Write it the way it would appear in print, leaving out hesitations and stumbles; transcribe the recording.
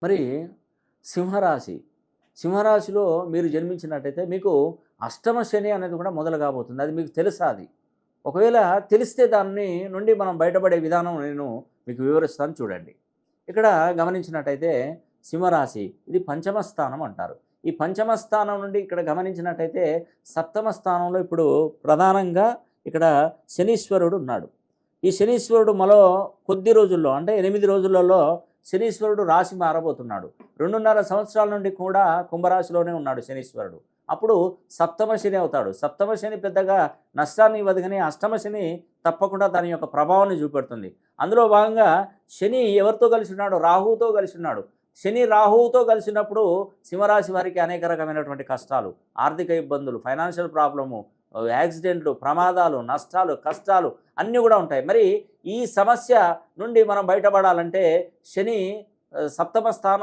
మరి సింహరాశి, సింహరాశిలో మీరు జన్మించినట్టయితే మీకు అష్టమ శని అనేది కూడా మొదలు కాబోతుంది. అది మీకు తెలుసా అది? ఒకవేళ తెలిస్తే దాన్ని నుండి మనం బయటపడే విధానం నేను మీకు వివరిస్తాను చూడండి. ఇక్కడ గమనించినట్టయితే సింహరాశి ఇది పంచమ స్థానం అంటారు. ఈ పంచమ స్థానం నుండి ఇక్కడ గమనించినట్టయితే సప్తమ స్థానంలో ఇప్పుడు ప్రధానంగా ఇక్కడ శనీశ్వరుడు ఉన్నాడు. ఈ శనీశ్వరుడు మరో కొద్ది రోజుల్లో అంటే 8 రోజులలో శనీశ్వరుడు రాశి మారబోతున్నాడు. 2.5 సంవత్సరాల నుండి కూడా కుంభరాశిలోనే ఉన్నాడు శనీశ్వరుడు. అప్పుడు సప్తమ శని అవుతాడు. సప్తమ శని పెద్దగా నష్టాన్ని ఇవ్వదు కానీ అష్టమ శని తప్పకుండా దాని యొక్క ప్రభావాన్ని చూపెడుతుంది. అందులో భాగంగా శని ఎవరితో కలిసి ఉన్నాడు? రాహువుతో కలిసి ఉన్నాడు. శని రాహువుతో కలిసినప్పుడు సింహరాశి వారికి అనేక రకమైనటువంటి కష్టాలు, ఆర్థిక ఇబ్బందులు, ఫైనాన్షియల్ ప్రాబ్లము, యాక్సిడెంట్లు, ప్రమాదాలు, నష్టాలు, కష్టాలు అన్నీ కూడా ఉంటాయి. మరి ఈ సమస్య నుండి మనం బయటపడాలంటే శని సప్తమ స్థానం